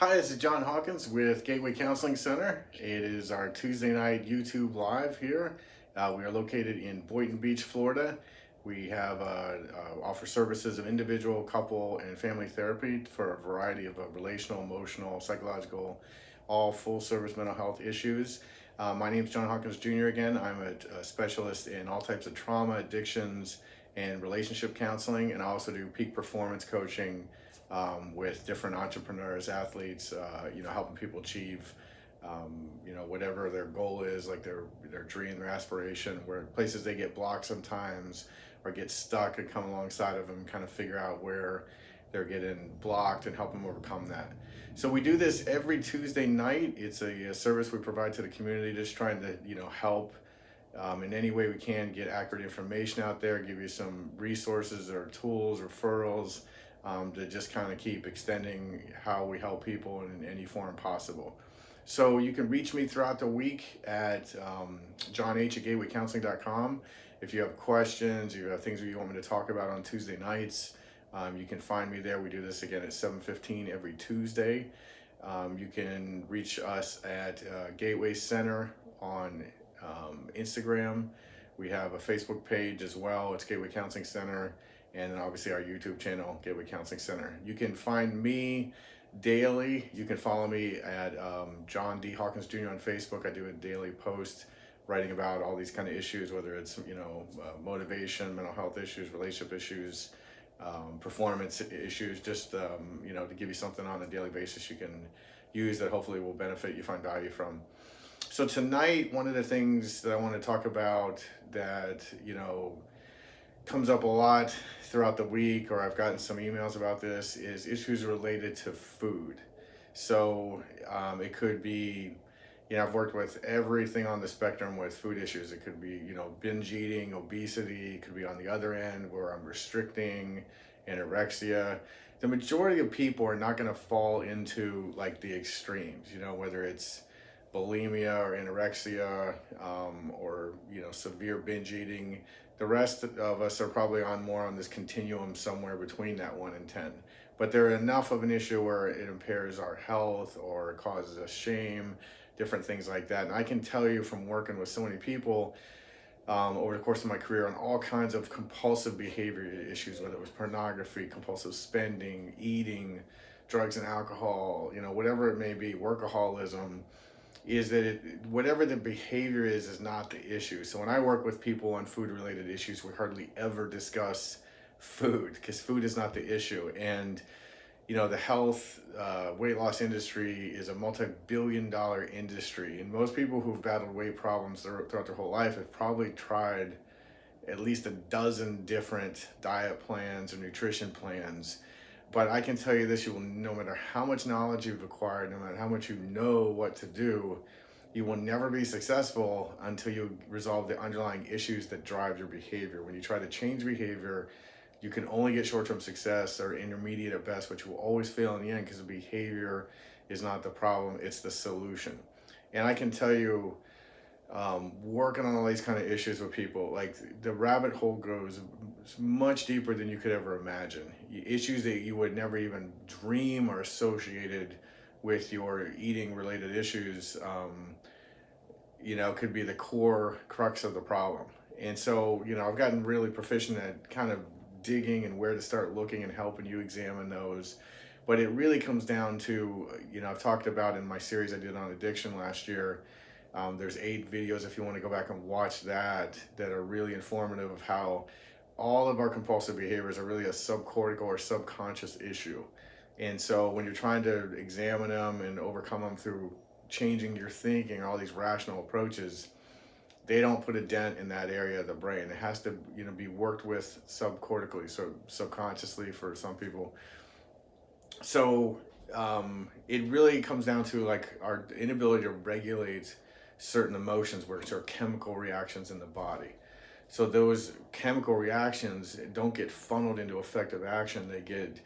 Hi, this is John Hawkins with Gateway Counseling Center. It is our Tuesday night YouTube live here. We are located in Boynton Beach, Florida. We have offer services of individual, couple, and family therapy for a variety of relational, emotional, psychological, all full service mental health issues. My name is John Hawkins Jr. again. I'm a specialist in all types of trauma, addictions, and relationship counseling, and I also do peak performance coaching with different entrepreneurs, athletes, helping people achieve, whatever their goal is, like their dream, their aspiration, where places they get blocked sometimes or get stuck, and come alongside of them, kind of figure out where they're getting blocked and help them overcome that. So we do this every Tuesday night. It's a service we provide to the community, just trying to, help in any way we can get accurate information out there, give you some resources or tools, referrals, to just kind of keep extending how we help people in any form possible. So you can reach me throughout the week at johnh@gatewaycounseling.com. If you have questions, you have things that you want me to talk about on Tuesday nights, you can find me there. We do this again at 7:15 every Tuesday. You can reach us at Gateway Center on Instagram. We have a Facebook page as well. It's Gateway Counseling Center. And then obviously our YouTube channel, Gateway Counseling Center. You can find me daily. You can follow me at John D. Hawkins Jr. on Facebook. I do a daily post writing about all these kind of issues, whether it's, motivation, mental health issues, relationship issues, performance issues, just, to give you something on a daily basis you can use that hopefully will benefit you, find value from. So tonight, one of the things that I want to talk about that, comes up a lot throughout the week, or I've gotten some emails about this, is issues related to food. So it could be, I've worked with everything on the spectrum with food issues. It could be, binge eating, obesity. It could be on the other end where I'm restricting, anorexia. The majority of people are not going to fall into like the extremes, whether it's bulimia or anorexia, or severe binge eating. The rest of us are probably more on this continuum somewhere between that 1 and 10. But they're enough of an issue where it impairs our health or causes us shame, different things like that. And I can tell you from working with so many people over the course of my career on all kinds of compulsive behavior issues, whether it was pornography, compulsive spending, eating, drugs and alcohol, whatever it may be, workaholism, is that whatever the behavior is not the issue. So when I work with people on food related issues, we hardly ever discuss food, because food is not the issue. And the health weight loss industry is a multi-billion-dollar industry, and most people who've battled weight problems throughout their whole life have probably tried at least a dozen different diet plans or nutrition plans. But I can tell you this, no matter how much knowledge you've acquired, no matter how much you know what to do, you will never be successful until you resolve the underlying issues that drive your behavior. When you try to change behavior, you can only get short-term success or intermediate at best, but you will always fail in the end, because the behavior is not the problem, it's the solution. And I can tell you, working on all these kind of issues with people, like the rabbit hole goes much deeper than you could ever imagine. Issues that you would never even dream are associated with your eating related issues, could be the core crux of the problem. And so, I've gotten really proficient at kind of digging and where to start looking and helping you examine those. But it really comes down to, I've talked about in my series I did on addiction last year, there's 8 videos if you want to go back and watch that are really informative of how all of our compulsive behaviors are really a subcortical or subconscious issue. And so when you're trying to examine them and overcome them through changing your thinking, all these rational approaches, they don't put a dent in that area of the brain. It has to, be worked with subcortically, so subconsciously for some people. So it really comes down to like our inability to regulate certain emotions, which are chemical reactions in the body. So those chemical reactions don't get funneled into effective action. They get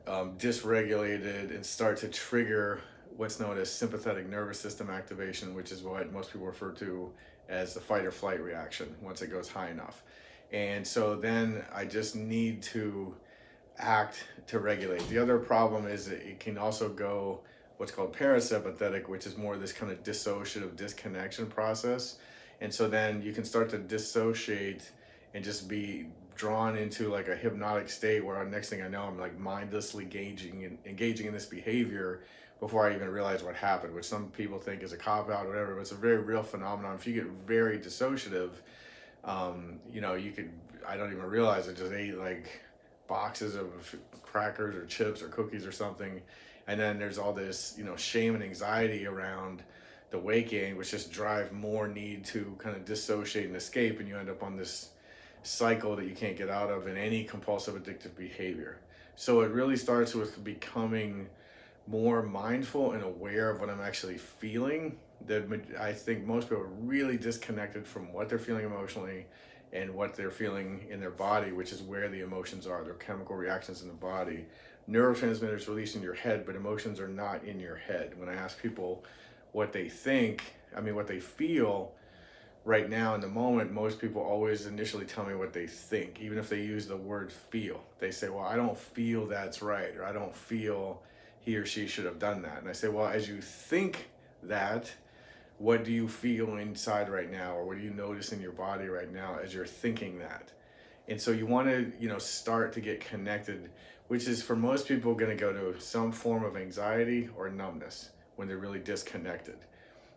dysregulated and start to trigger what's known as sympathetic nervous system activation, which is what most people refer to as the fight or flight reaction once it goes high enough. And so then I just need to act to regulate. The other problem is that it can also go what's called parasympathetic, which is more this kind of dissociative disconnection process. And so then you can start to dissociate and just be drawn into like a hypnotic state where next thing I know, I'm like mindlessly engaging in this behavior before I even realize what happened, which some people think is a cop out or whatever, but it's a very real phenomenon. If you get very dissociative, you know, you could, I don't even realize it, just ate like boxes of crackers or chips or cookies or something. And then there's all this, you know, shame and anxiety around the weight gain, which just drive more need to kind of dissociate and escape. And you end up on this cycle that you can't get out of in any compulsive addictive behavior. So it really starts with becoming more mindful and aware of what I'm actually feeling. That I think most people are really disconnected from what they're feeling emotionally and what they're feeling in their body, which is where the emotions are. They're chemical reactions in the body. Neurotransmitters released in your head, but emotions are not in your head. When I ask people what they think, I mean what they feel right now in the moment, most people always initially tell me what they think, even if they use the word feel. They say, well, I don't feel that's right, or I don't feel he or she should have done that. And I say, well, as you think that, what do you feel inside right now, or what do you notice in your body right now as you're thinking that? And so you want to, you know, start to get connected, which is for most people going to go to some form of anxiety or numbness when they're really disconnected.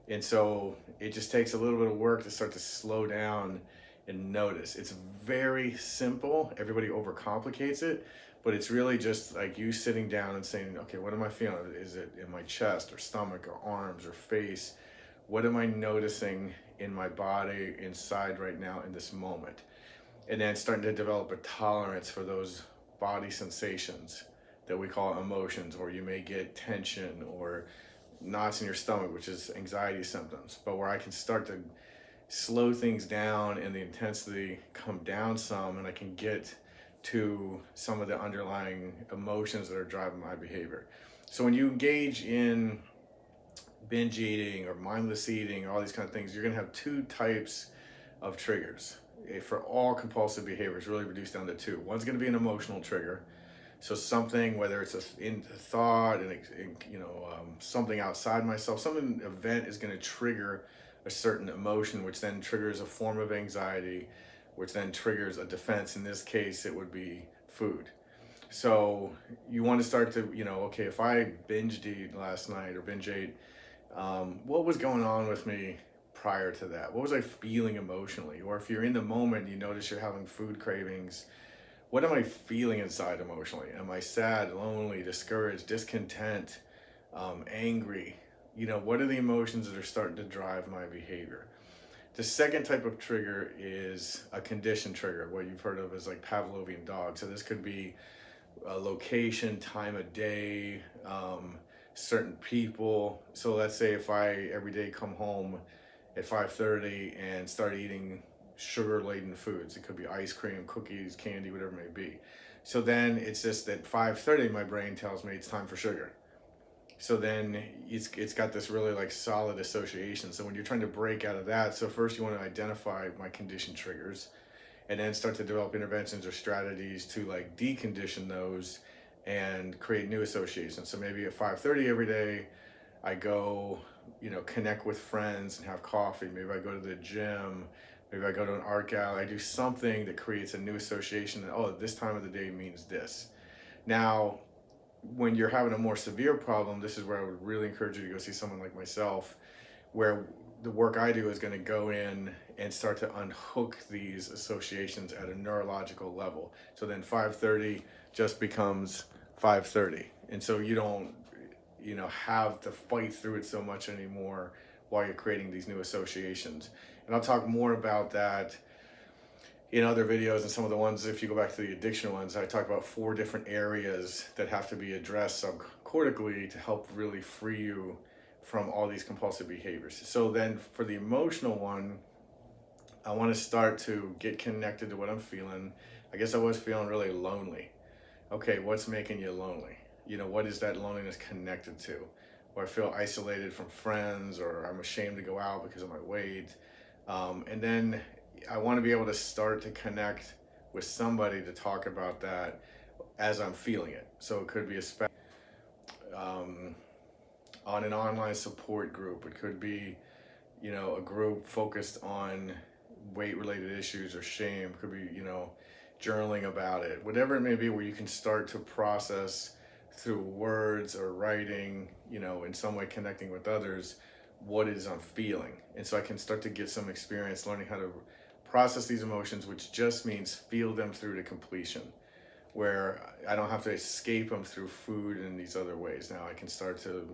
And so it just takes a little bit of work to start to slow down and notice. It's very simple. Everybody overcomplicates it, but it's really just like you sitting down and saying, okay, what am I feeling? Is it in my chest or stomach or arms or face? What am I noticing in my body inside right now in this moment? And then starting to develop a tolerance for those body sensations that we call emotions, or you may get tension or knots in your stomach, which is anxiety symptoms, but where I can start to slow things down and the intensity come down some, and I can get to some of the underlying emotions that are driving my behavior. So when you engage in binge eating or mindless eating or all these kind of things, you're going to have two types of triggers. For all compulsive behaviors, really reduced down to two. One's going to be an emotional trigger. So something, whether it's in thought and you know, something outside myself, some event is going to trigger a certain emotion, which then triggers a form of anxiety, which then triggers a defense. In this case, it would be food. So you want to start to, you know, okay, if I binge ate last night or binge ate, what was going on with me prior to that? What was I feeling emotionally? Or if you're in the moment, you notice you're having food cravings, what am I feeling inside emotionally? Am I sad, lonely, discouraged, discontent, angry? You know, what are the emotions that are starting to drive my behavior? The second type of trigger is a condition trigger, what you've heard of as like Pavlovian dog. So this could be a location, time of day, certain people. So let's say if I every day come home at 5:30 and start eating sugar-laden foods. It could be ice cream, cookies, candy, whatever it may be. So then it's just that 5:30, my brain tells me it's time for sugar. So then it's got this really like solid association. So when you're trying to break out of that, so first you want to identify my condition triggers, and then start to develop interventions or strategies to like decondition those and create new associations. So maybe at 5:30 every day, I go, you know, connect with friends and have coffee. Maybe I go to the gym. Maybe I go to an art gallery. I do something that creates a new association that, oh, this time of the day means this. Now, when you're having a more severe problem, this is where I would really encourage you to go see someone like myself, where the work I do is going to go in and start to unhook these associations at a neurological level. So then 5:30 just becomes 5:30. And so you don't, you know, have to fight through it so much anymore while you're creating these new associations. And I'll talk more about that in other videos, and some of the ones, if you go back to the addiction ones, I talk about 4 different areas that have to be addressed subcortically to help really free you from all these compulsive behaviors. So then for the emotional one, I want to start to get connected to what I'm feeling. I guess I was feeling really lonely. Okay, what's making you lonely? You know, what is that loneliness connected to? Or I feel isolated from friends, or I'm ashamed to go out because of my weight. And then I want to be able to start to connect with somebody to talk about that as I'm feeling it. So it could be on an online support group. It could be, a group focused on weight related issues or shame. It could be, journaling about it, whatever it may be, where you can start to process through words or writing, in some way connecting with others, what it is I'm feeling. And so I can start to get some experience learning how to process these emotions, which just means feel them through to completion, where I don't have to escape them through food and these other ways. Now I can start to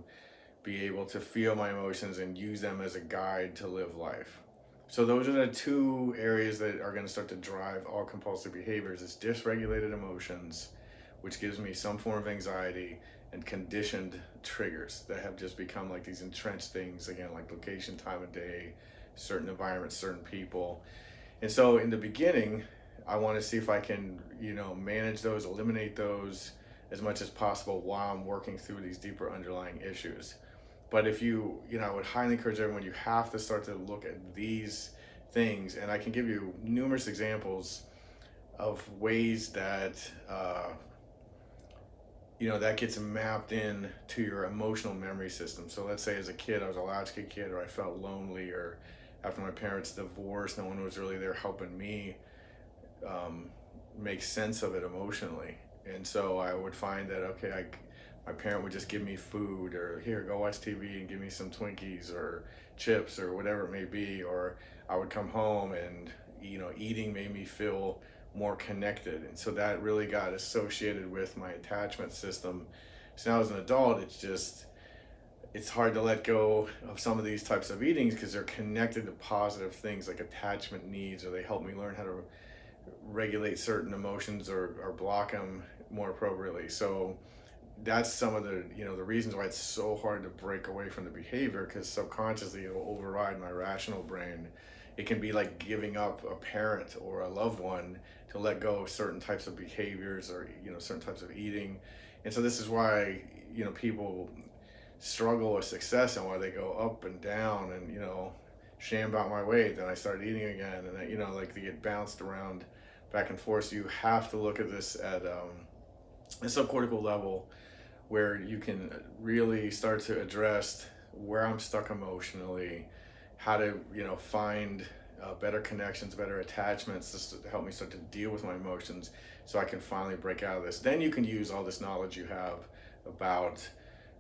be able to feel my emotions and use them as a guide to live life. So those are the two areas that are going to start to drive all compulsive behaviors. It's dysregulated emotions, which gives me some form of anxiety, and conditioned triggers that have just become like these entrenched things, again, like location, time of day, certain environments, certain people. And so in the beginning, I want to see if I can, manage those, eliminate those as much as possible while I'm working through these deeper underlying issues. But if I would highly encourage everyone, you have to start to look at these things. And I can give you numerous examples of ways that, that gets mapped in to your emotional memory system. So let's say as a kid, I was a latchkey kid, or I felt lonely, or after my parents divorced, no one was really there helping me make sense of it emotionally. And so I would find that, okay, my parent would just give me food, or here, go watch TV and give me some Twinkies or chips or whatever it may be. Or I would come home and, eating made me feel more connected. And so that really got associated with my attachment system. So now as an adult, it's hard to let go of some of these types of eatings because they're connected to positive things like attachment needs, or they help me learn how to regulate certain emotions or block them more appropriately. So that's some of the the reasons why it's so hard to break away from the behavior, because subconsciously it will override my rational brain. It can be like giving up a parent or a loved one to let go of certain types of behaviors, or certain types of eating. And so this is why people struggle with success, and why they go up and down, and shame about my weight, then I start eating again, and like they get bounced around back and forth. So you have to look at this at a subcortical level, where you can really start to address where I'm stuck emotionally, how to find better connections, better attachments, just to help me start to deal with my emotions, so I can finally break out of this. Then you can use all this knowledge you have about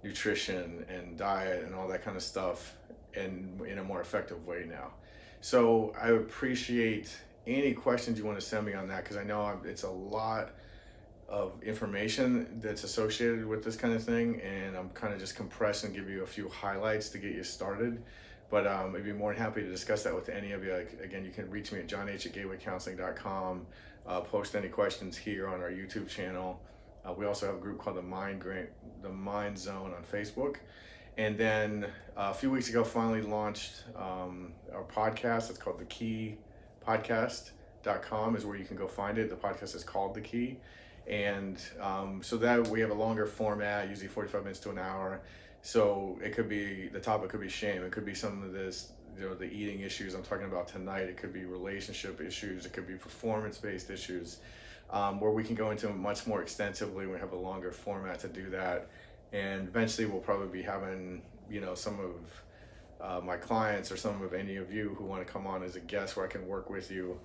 nutrition and diet and all that kind of stuff in a more effective way now. So I appreciate any questions you want to send me on that, because I know it's a lot of information that's associated with this kind of thing, and I'm kind of just compressing and give you a few highlights to get you started. But I'd be more than happy to discuss that with any of you. Again, you can reach me at jonh@gatewaycounseling.com. Post any questions here on our YouTube channel. We also have a group called the Mind Zone on Facebook. And then a few weeks ago, finally launched our podcast. It's called The Key. Podcast.com is where you can go find it. The podcast is called The Key. And so that we have a longer format, usually 45 minutes to an hour. So the topic could be shame. It could be some of this, the eating issues I'm talking about tonight. It could be relationship issues. It could be performance-based issues, where we can go into much more extensively. We have a longer format to do that. And eventually we'll probably be having, some of my clients, or some of any of you who want to come on as a guest, where I can work with you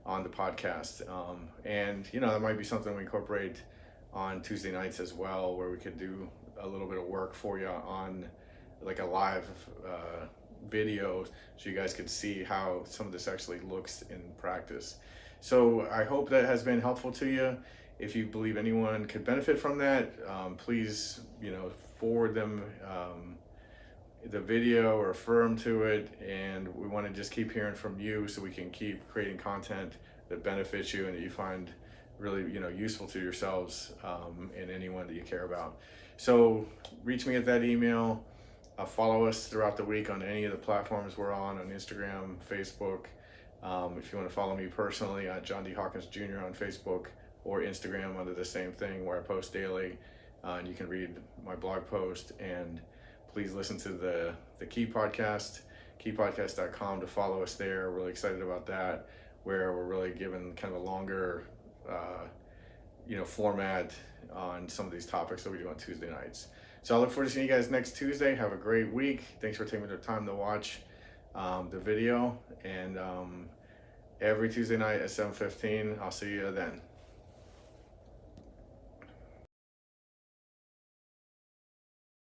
on the podcast. And that might be something we incorporate on Tuesday nights as well, where we could do a little bit of work for you on like a live video, so you guys could see how some of this actually looks in practice. So I hope that has been helpful to you. If you believe anyone could benefit from that, please forward them the video or refer them to it. And we want to just keep hearing from you, so we can keep creating content that benefits you and that you find really useful to yourselves and anyone that you care about. So reach me at that email. Follow us throughout the week on any of the platforms we're on Instagram, Facebook. If you want to follow me personally, John D. Hawkins Jr. on Facebook or Instagram under the same thing, where I post daily. And you can read my blog post, and please listen to the Key Podcast, keypodcast.com, to follow us there. We're really excited about that, where we're really giving kind of a longer, format on some of these topics that we do on Tuesday nights. So I look forward to seeing you guys next Tuesday. Have a great week. Thanks for taking the time to watch the video. And every Tuesday night at 7:15, I'll see you then.